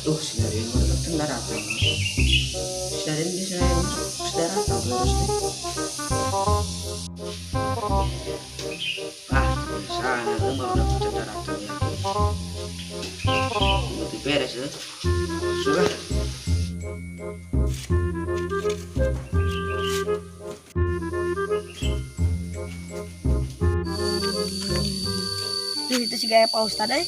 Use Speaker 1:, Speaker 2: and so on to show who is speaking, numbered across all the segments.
Speaker 1: Tuh si Darin mah datang daratan. Si Darin bisa masuk daratan terus deh. Ah, sana emang udah pucat daratan ya. Berarti beres ya. Sudah.
Speaker 2: Itu si gaya Pak Ustadz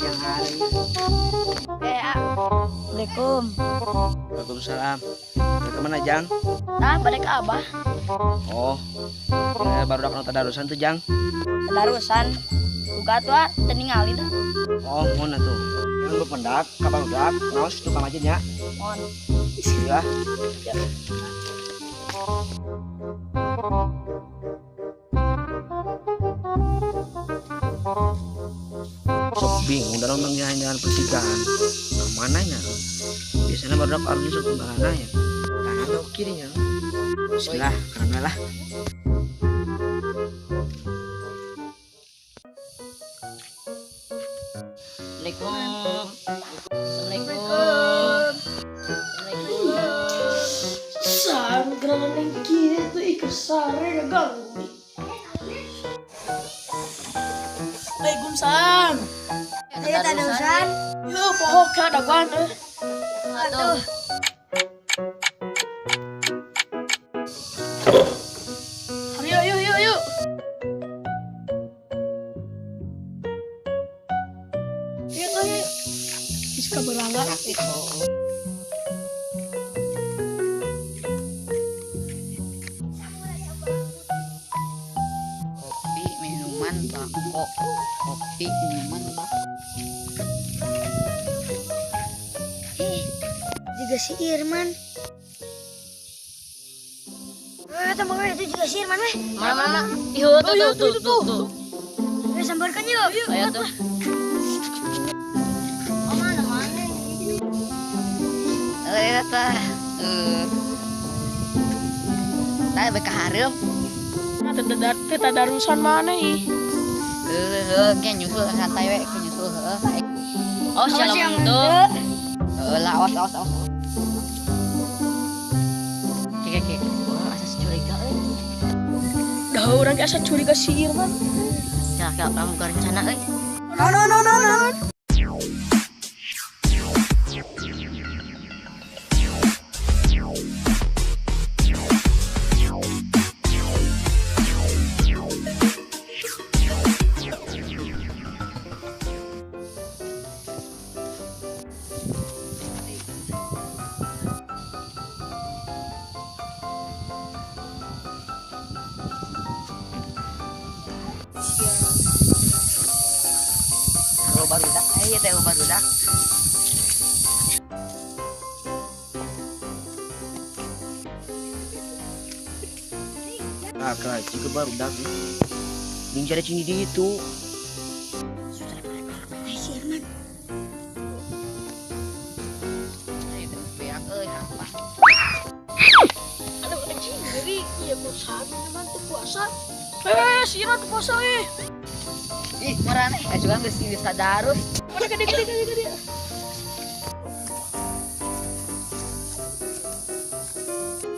Speaker 1: Yang hari.
Speaker 2: Assalamualaikum.
Speaker 1: Waalaikumsalam. Ke kemana Jang?
Speaker 2: Balik ke Abah.
Speaker 1: Oh, baru dapat tadarusan tuh Jang.
Speaker 2: Tadarusan. Buka tuh teningali dah.
Speaker 1: Oh, mana tuh? Yang berpendak, kabar udak, naos tukang aja nya.
Speaker 2: Mohon.
Speaker 1: Iya. Sok bingung dalam menjalan pertigaan. Mananya? Biasanya baru dapat arus sok mana ya? Kanan atau kirinya? Bismillah, kanan lah.
Speaker 2: Assalamualaikum. Assalamualaikum.
Speaker 3: Sanggranan yang gitu ikan sare ya ganggu. Waalaikumsalam.
Speaker 2: Ayo tadarusan.
Speaker 3: Yo, pohon kada kan?
Speaker 2: Aduh.
Speaker 3: Ayo, yuk, yuk, yuk. Yuk, tuh, yuk. Bisa berangga.
Speaker 4: Kopi minuman bako, kopi minuman bako.
Speaker 2: Juga si Irman. Teman itu juga si Irman weh.
Speaker 4: Mana? Iho tuh.
Speaker 2: Ayo sambarkan yuk.
Speaker 4: Ayo tuh.
Speaker 2: Oh mana?
Speaker 4: Ayo tah. Tah beka hareup.
Speaker 3: Nah, tadarusan mana ih?
Speaker 4: Kayak nyusul santai we, kayak nyusul heuh. Oh, shalom
Speaker 2: yang
Speaker 4: tuh. Lah awas. Oke. Wah, asa curiga euy.
Speaker 3: Dah orang biasa curiga si Irman.
Speaker 4: Siapa kamu ke rencana euy?
Speaker 3: No.
Speaker 4: Barudak, ayo teh barudak.
Speaker 1: Ah, kak, jika baru dak. Bing cari cini di itu.
Speaker 2: Ayo si Irman.
Speaker 4: Ayo teh beak euy apa?
Speaker 3: Aduh, anjing dari iya mau sabi teman tuh puasa. Si Irman tuh puasa
Speaker 4: Ih, marane. Juga geus tadarus.
Speaker 3: Mana gede.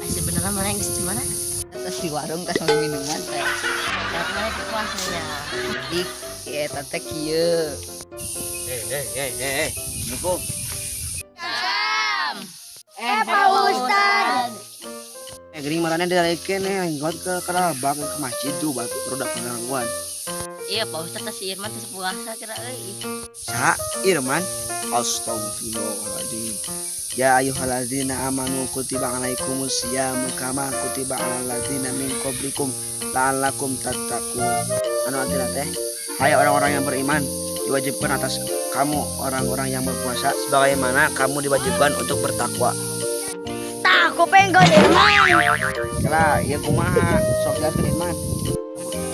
Speaker 4: Sebenarnya mana yang di mana? Terus di warung tas mau minuman teh. Tapi mana kepuasanya? Dik, ya tante kieu.
Speaker 1: Assalamualaikum.
Speaker 2: Pak Ustadz.
Speaker 1: Gering marane dari kene nggot ke kerabak ke masjid tuh batu produk pengakuan.
Speaker 4: Iya, Pak Ustadz tas si Irman tas puasa kira euy.
Speaker 1: Sa Irman, astagfirullahaladzim. Ya ayyuhalladzina amanu kutiba alaikumus syamu kama kutiba alal ladzina min qablikum la'allakum tattaqun. Anu artinya teh, hai orang-orang yang beriman, diwajibkan atas kamu orang-orang yang berpuasa sebagaimana kamu diwajibkan untuk bertakwa.
Speaker 2: Aku pengen gak Irman.
Speaker 1: Lah, ya kumaha sok gaeuh Irman.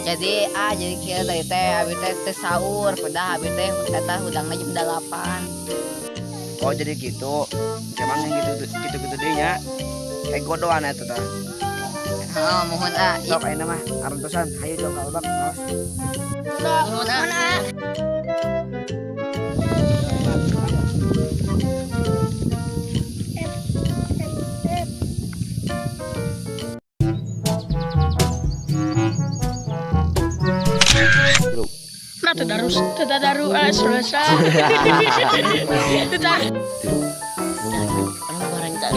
Speaker 4: Jadi jadi kieu teh abi teh sahur, pedah abi teh eta hudangna jam 8.
Speaker 1: Oh jadi gitu, emang yang gitu deh nya, godoan itu tah.
Speaker 4: Oh, mohon ah.
Speaker 1: Sok ayeuna mah arantosan hayu jong ka babak ngaos.
Speaker 4: Mohon ah.
Speaker 3: Nah, tadaru selesai.
Speaker 4: Orang bareng tak.